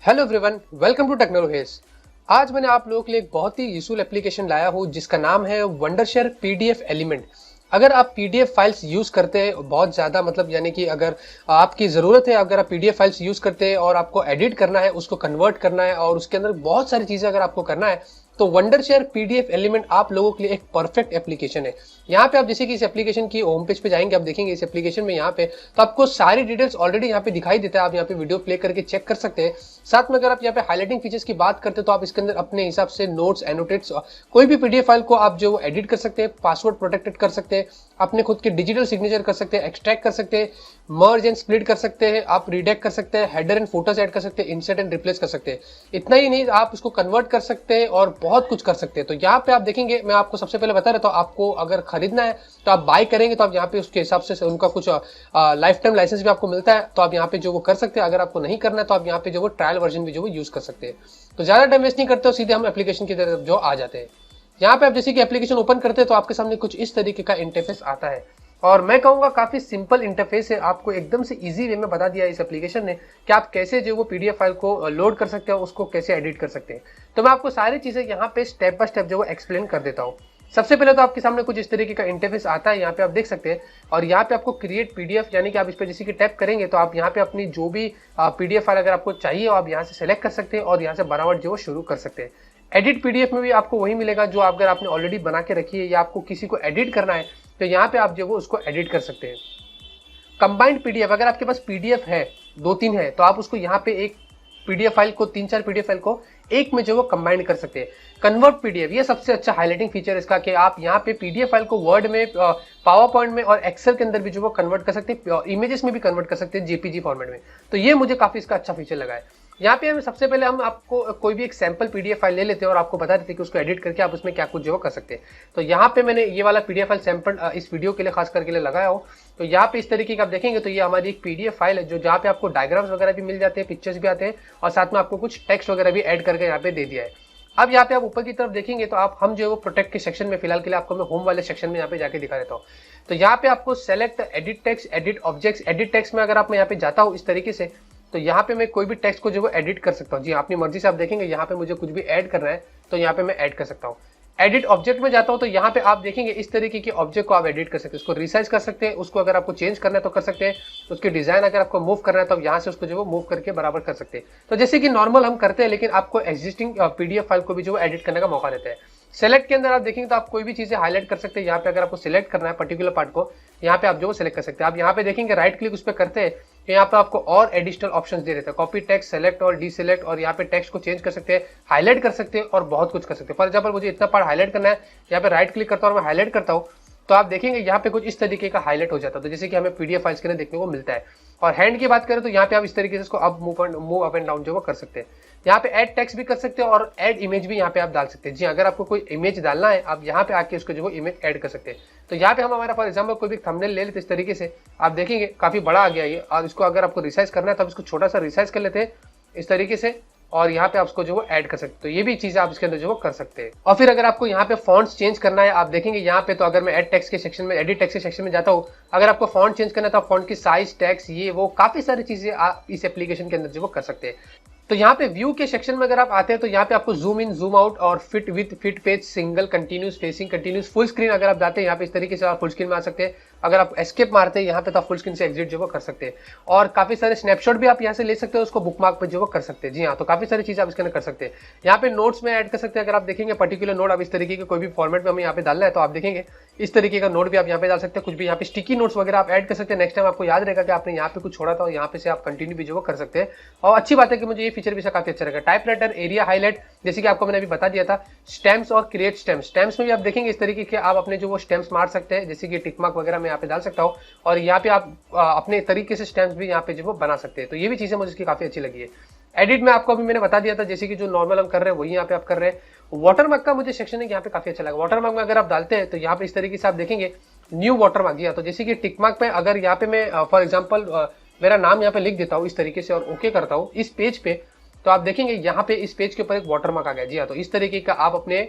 Hello everyone, welcome to technologies. आज मैंने आप लोगों के लिए एक बहुत ही यूजफुल एप्लीकेशन लाया हूँ जिसका नाम है वंडरशेयर पीडीएफ एलिमेंट। अगर आप पीडीएफ फाइल्स यूज करते हैं बहुत ज़्यादा, मतलब यानी कि अगर आपकी ज़रूरत है, अगर आप पीडीएफ फाइल्स यूज करते हैं और आपको एडिट करना है, उसको कन्वर्ट करना है और उसके अंदर बहुत सारी चीज़ें अगर आपको करना है, तो वंडरशेयर पीडीएफ एलिमेंट आप लोगों के लिए एक परफेक्ट एप्लीकेशन है। यहाँ पे आप जैसे कि इस एप्लीकेशन की होम पेज पे जाएंगे, आप देखेंगे इस एप्लीकेशन में यहाँ पे तो आपको सारी डिटेल्स ऑलरेडी यहाँ पे दिखाई देता है। आप यहाँ पे वीडियो प्ले करके चेक कर सकते हैं। साथ में अगर आप यहाँ पे हाईलाइटिंग फीचर्स की बात करते हैं तो आप इसके अंदर अपने हिसाब से नोट्स, एनोटेट्स, कोई भी पीडीएफ फाइल को आप जो एडिट कर सकते हैं, पासवर्ड प्रोटेक्टेड कर सकते हैं, अपने खुद के डिजिटल सिग्नेचर कर सकते हैं, एक्सट्रैक्ट कर सकते हैं, मर्ज एंड स्प्लिट कर सकते हैं, आप रिडेक्ट कर सकते हैं, हेडर एंड फोटोज ऐड कर सकते हैं, इंसर्ट एंड रिप्लेस कर सकते हैं। इतना ही नहीं, आप उसको कन्वर्ट कर सकते हैं और बहुत कुछ कर सकते हैं। तो यहाँ पे आप देखेंगे, मैं आपको सबसे पहले बता रहा था, आपको अगर खरीदना है तो आप बाय करेंगे तो आप यहाँ पे उसके हिसाब से उनका कुछ लाइफ टाइम लाइसेंस भी आपको मिलता है, तो आप यहाँ पे जो वो कर सकते हैं। अगर आपको नहीं करना है तो आप यहाँ पे जो वो ट्रायल वर्जन भी जो वो यूज कर सकते हैं। तो ज्यादा टाइम वेस्ट नहीं करते हो, सीधे हम एप्लीकेशन की तरफ जो आ जाते हैं। यहाँ पे आप जैसे कि एप्लीकेशन ओपन करते हैं तो आपके सामने कुछ इस तरीके का इंटरफेस आता है और मैं कहूंगा काफी सिंपल इंटरफेस है। आपको एकदम से इजी वे में बता दिया इस एप्लीकेशन ने कि आप कैसे जो वो पीडीएफ फाइल को लोड कर सकते हैं, उसको कैसे एडिट कर सकते हैं। तो मैं आपको सारी चीजें यहाँ पे स्टेप बाय स्टेप जो वो एक्सप्लेन कर देता हूँ। सबसे पहले तो आपके सामने कुछ इस तरीके का इंटरफेस आता है, यहाँ पे आप देख सकते हैं। और यहाँ पे आपको क्रिएट पीडीएफ, यानी कि आप इस पे जैसे कि टैप करेंगे तो आप यहाँ पे अपनी जो भी पीडीएफ फाइल अगर आपको चाहिए आप यहाँ से सेलेक्ट कर सकते हैं और यहाँ से बनावट जो शुरू कर सकते हैं। एडिट पीडीएफ में भी आपको वही मिलेगा जो अगर आपने ऑलरेडी बना के रखी है या आपको किसी को एडिट करना है तो यहाँ पे आप जो वो उसको एडिट कर सकते हैं। कंबाइंड पीडीएफ, अगर आपके पास पीडीएफ है, दो तीन है, तो आप उसको यहाँ पे एक पीडीएफ फाइल को, तीन चार पीडीएफ फाइल को एक में जो वो कंबाइन कर सकते हैं। कन्वर्ट पीडीएफ, ये सबसे अच्छा हाईलाइटिंग फीचर इसका कि आप यहाँ पे पीडीएफ फाइल को वर्ड में, पावर पॉइंट में और एक्सेल के अंदर भी जो वो कन्वर्ट कर सकते हैं, इमेजेस में भी कन्वर्ट कर सकते हैं जेपीजी फॉर्मेट में। तो ये मुझे काफी इसका अच्छा फीचर लगा है। यहाँ पे हम सबसे पहले हम आपको कोई भी एक सैंपल पीडीएफ फाइल ले लेते हैं और आपको बता देते हैं कि उसको एडिट करके आप उसमें क्या कुछ जो कर सकते हैं। तो यहाँ पे मैंने ये वाला पीडीएफ फाइल सैंपल इस वीडियो के लिए खास करके लिए लगाया हो। तो यहाँ पे इस तरीके का आप देखेंगे तो ये हमारी एक पीडीएफ फाइल है जो जहाँ पे आपको डायग्राम्स वगैरह भी मिल जाते हैं, पिक्चर्स भी आते हैं और साथ में आपको कुछ टेक्स्ट वगैरह भी ऐड करके यहाँ पे दे दिया है। अब यहाँ पे आप ऊपर की तरफ देखेंगे तो आप हम जो है वो प्रोटेक्ट के सेक्शन में, फिलहाल के लिए आपको मैं होम वाले सेक्शन में यहाँ पे जाके दिखा देता हूँ। तो यहाँ पे आपको select edit text, edit objects, edit text में अगर आप मैं यहाँ पे जाता हूँ इस तरीके से, तो यहाँ पे मैं कोई भी टेक्स्ट को जो वो एडिट कर सकता हूँ। जी अपनी मर्जी से आप देखेंगे यहाँ पे मुझे कुछ भी ऐड करना है तो यहाँ पे मैं ऐड कर सकता हूँ। एडिट ऑब्जेक्ट में जाता हूँ तो यहाँ पे आप देखेंगे इस तरीके के ऑब्जेक्ट को आप एडिट कर सकते हैं, उसको रिसाइज कर सकते हैं, उसको अगर आपको चेंज करना है तो कर सकते हैं, उसकी डिजाइन अगर आपको मूव करना है तो यहाँ से उसको जो वो मूव करके बराबर कर सकते हैं। तो जैसे कि नॉर्मल हम करते हैं, लेकिन आपको एग्जिस्टिंग पीडीएफ फाइल को भी जो एडिट करने का मौका देता है। सेलेक्ट के अंदर आप देखेंगे तो आप कोई भी चीजें हाईलाइट कर सकते हैं। यहाँ पे अगर आपको सिलेक्ट करना है पर्टिकुलर पार्ट को, यहाँ पे आप जो सिलेक्ट कर सकते हैं। आप यहाँ पे देखेंगे राइट क्लिक उस पर करते हैं तो यहाँ पे आपको और एडिशनल ऑप्शंस दे देते हैं, कॉपी टेक्स्ट, सेलेक्ट और डीसेलेक्ट, और यहाँ पे टेक्स्ट को चेंज कर सकते हैं, हाईलाइट कर सकते हैं और बहुत कुछ कर सकते हैं। फॉर एग्जाम्पल मुझे इतना पार्ट हाईलाइट करना है, यहाँ पे राइट क्लिक करता हूँ और मैं हाईलाइट करता हूँ तो आप देखेंगे यहाँ पे कुछ इस तरीके का हाईलाइट हो जाता है, तो जैसे कि हमें पीडीएफ फाइल्स के लिए देखने को मिलता है। और हैंड की बात करें तो यहाँ पे आप इस तरीके से इसको up move up and down जो वो कर सकते हैं। यहाँ पे ऐड टेक्स्ट भी कर सकते हैं और ऐड इमेज भी यहाँ पे आप डाल सकते हैं। जी अगर आपको कोई इमेज डालना है आप यहाँ पे आके उसको जो वो इमेज ऐड कर सकते हैं। तो यहाँ पे हम हमारा फॉर एग्जाम्पल कोई भी थंबनेल ले लेते इस तरीके से, आप देखेंगे काफी बड़ा आ गया ये, और इसको अगर आपको रिसाइज करना है तो आप इसको छोटा सा रिसाइज कर लेते हैं इस तरीके से और यहाँ पे आप उसको जो वो ऐड कर सकते हो। तो ये भी चीजें आप इसके अंदर जो वो कर सकते हैं। और फिर अगर आपको यहाँ पे फॉन्ट्स चेंज करना है, आप देखेंगे यहाँ पे, तो अगर मैं एड टेक्स्ट के सेक्शन में, एडिट टेक्स्ट के सेक्शन में जाता हूँ, अगर आपको फॉन्ट चेंज करना है तो आप फॉन्ट की साइज, टेक्स्ट, ये वो काफी सारी चीजें आप इस एप्लीकेशन के अंदर जो वो कर सकते हैं। तो यहाँ पे व्यू के सेक्शन में अगर आप आते हैं तो यहाँ पे आपको जूम इन, जूम आउट और fit with fit page, single, continuous, facing, continuous, full screen अगर आप जाते हैं यहाँ पे इस तरीके से आप फुल स्क्रीन में आ सकते हैं। अगर आप एस्केप मारते हैं यहाँ पे तो आप फुल स्क्रीन से एग्जिट जो वो कर सकते हैं। और काफी सारे स्नैपशॉट भी आप यहाँ से ले सकते हैं, उसको बुकमार्क पे जो वो कर सकते हैं। जी हाँ, तो काफी सारी चीजें आप इसके अंदर कर सकते हैं। यहाँ पे नोट्स में ऐड कर सकते हैं। अगर आप देखेंगे पर्टिकुलर नोट आप इस तरीके के कोई भी फॉर्मेट में हमें यहाँ पे डालना है तो आप देखेंगे इस तरीके का नोट भी आप यहाँ पे डाल सकते हैं। कुछ भी यहाँ पे स्टिकी नोट्स वगैरह आप ऐड कर सकते हैं। नेक्स्ट टाइम आपको याद रहेगा कि आपने यहाँ पे कुछ छोड़ा था और यहाँ पे से आप कंटिन्यू भी जो वो कर सकते हैं। और अच्छी बात है कि मुझे ये फीचर भी काफी अच्छा लगा। टाइपराइटर, एरिया हाईलाइट, जैसे कि आपको मैंने अभी बता दिया था। स्टैम्प्स और क्रिएट स्टैम्प्स, स्टैम्प्स में भी आप देखेंगे इस तरीके के आप अपने जो वो स्टैम्प्स मार सकते हैं, जैसे कि टिक मार्क वगैरह मैं यहाँ पे डाल सकता हूँ और यहाँ पे आप अपने तरीके से स्टैम्प्स भी यहाँ पे जो वो बना सकते हैं। तो ये भी चीजें मुझे इसकी काफी अच्छी लगी है। एडिट में आपको अभी मैंने बता दिया था, जैसे कि जो नॉर्मल हम कर रहे हैं वही यहाँ पे आप कर रहे हैं। वाटरमार्क का मुझे सेक्शन है यहाँ पे काफी अच्छा लगा। वाटरमार्क में अगर आप डालते हैं तो यहाँ पे इस तरीके से आप देखेंगे न्यू वाटरमार्क। जी हाँ, तो जैसे कि टिक मार्क पे अगर यहाँ पे मैं फॉर एग्जाम्पल मेरा नाम यहाँ पे लिख देता हूँ इस तरीके से और ओके करता हूँ इस पेज पे, तो आप देखेंगे यहाँ पे इस पेज के ऊपर एक वाटरमार्क आ गया। जी हाँ, तो इस तरीके का आप अपने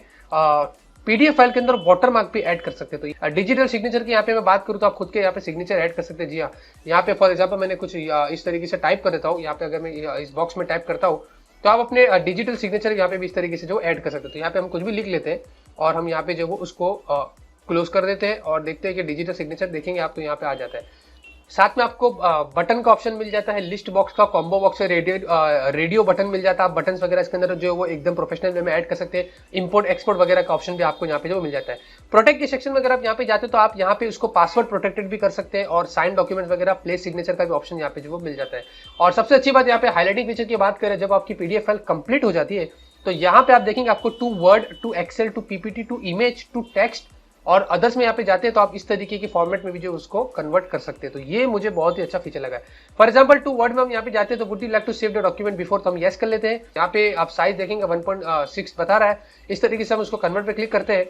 पीडीएफ फाइल के अंदर वाटरमार्क भी ऐड कर सकते हैं। तो डिजिटल सिग्नेचर की यहाँ पे मैं बात करूँ तो आप खुद के यहाँ पे सिग्नेचर ऐड कर सकते हैं। जी हाँ, यहाँ पे फॉर एग्जाम्पल मैंने कुछ इस तरीके से टाइप कर देता हूँ। यहाँ पे अगर मैं इस बॉक्स में टाइप करता हूँ तो आप अपने डिजिटल सिग्नेचर यहाँ पे भी इस तरीके से जो ऐड कर सकते हो। तो यहाँ पे हम कुछ भी लिख लेते हैं और हम यहाँ पे जो वो उसको क्लोज कर देते हैं और देखते हैं कि डिजिटल सिग्नेचर देखेंगे आप तो यहाँ पे आ जाता है। साथ में आपको बटन का ऑप्शन मिल जाता है, लिस्ट बॉक्स का, कॉम्बो बॉक्स है, रेडियो बटन मिल जाता है। आप बटन्स वगैरह इसके अंदर जो वो एकदम प्रोफेशनल वे में ऐड कर सकते हैं। इंपोर्ट एक्सपोर्ट वगैरह का ऑप्शन भी आपको यहाँ पे जो मिल जाता है। प्रोटेक्ट के सेक्शन में अगर आप यहाँ पे जाते हो तो आप यहाँ पे उसको पासवर्ड प्रोटेक्टेड भी कर सकते हैं और साइन डॉक्यूमेंट वगैरह, प्लेस सिग्नेचर का भी ऑप्शन यहाँ पे जो वो मिल जाता है। और सबसे अच्छी बात यहाँ पे हाईलाइटिंग फीचर की बात करें, जब आपकी पीडीएफ फाइल कंप्लीट हो जाती है तो यहाँ पे आप देखेंगे आपको to word, to excel, to PPT, to image, to text और अदर्स में यहाँ पे जाते हैं तो आप इस तरीके की फॉर्मेट में भी जो उसको कन्वर्ट कर सकते हैं। तो ये मुझे बहुत ही अच्छा फीचर लगा है। फॉर एग्जांपल टू वर्ड में हम यहाँ पे जाते हैं तो would you like to save the document before, तो हम यस कर लेते हैं। यहाँ पे आप साइज देखेंगे 1.6 बता रहा है। इस तरीके से हम उसको कन्वर्ट पे क्लिक करते हैं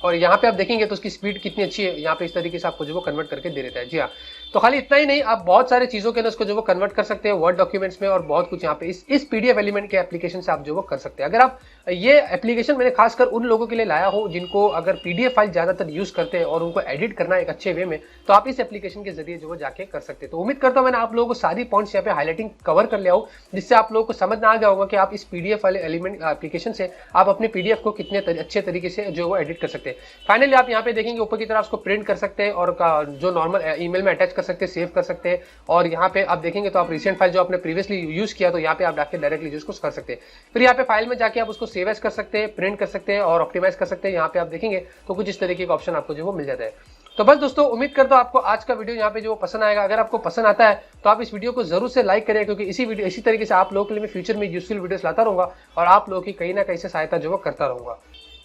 और यहाँ पे आप देखेंगे तो उसकी स्पीड कितनी अच्छी है। यहाँ पे इस तरीके से आपको जो वो कन्वर्ट करके दे देता है। जी हाँ, तो खाली इतना ही नहीं, आप बहुत सारे चीजों के अंदर उसको जो वो कन्वर्ट कर सकते हैं वर्ड डॉक्यूमेंट्स में और बहुत कुछ यहाँ पे इस पीडीएफ एलिमेंट के एप्लीकेशन से आप जो वो कर सकते हैं। अगर आप ये एप्लीकेशन मैंने खासकर उन लोगों के लिए लाया हो जिनको अगर पीडीएफ फाइल ज्यादातर यूज करते हैं और उनको एडिट करना है एक अच्छे वे में, तो आप इस एप्लीकेशन के जरिए जो वो जाके कर सकते हैं। तो उम्मीद करता हूं मैंने आप लोगों को सारी पॉइंट्स यहाँ पे हाईलाइटिंग कवर कर लिया हो, जिससे आप लोगों को समझ में आ गया होगा कि आप इस पीडीएफ वाले एलिमेंट एप्लीकेशन से आप अपने पीडीएफ को कितने अच्छे तरीके से जो वो एडिट कर सकते हैं। फाइनली आप यहाँ पे देखेंगे ऊपर की तरफ उसको प्रिंट कर सकते हैं और जो नॉर्मल ईमेल में अटैच कर सकते हैं, सेव कर सकते हैं। और यहाँ पे आप देखेंगे तो आप रिसेंट फाइल जो आपने प्रीवियसली यूज किया तो यहाँ पे आप जाके डायरेक्टली यूज कर सकते हैं। फिर यहाँ पे फाइल में जाके आप उसको सेव एज कर सकते हैं, प्रिंट कर सकते हैं और ऑप्टिमाइज कर सकते हैं। यहाँ पे आप देखेंगे तो कुछ इस तरीके का ऑप्शन आपको जो वो मिल जाता है। तो बस दोस्तों, उम्मीद करता हूं आपको आज का वीडियो यहाँ पे जो पसंद आएगा। अगर आपको पसंद आता है तो आप इस वीडियो को जरूर से लाइक करें, क्योंकि इसी तरीके से आप लोगों के लिए मैं फ्यूचर में यूजफुल वीडियोस लाता रहूंगा और आप लोगों की कहीं ना कहीं से सहायता जो वो करता रहूंगा।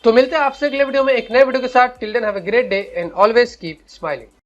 तो मिलते हैं आपसे अगले वीडियो में एक नए वीडियो के साथ। Till then have a great day and always keep smiling.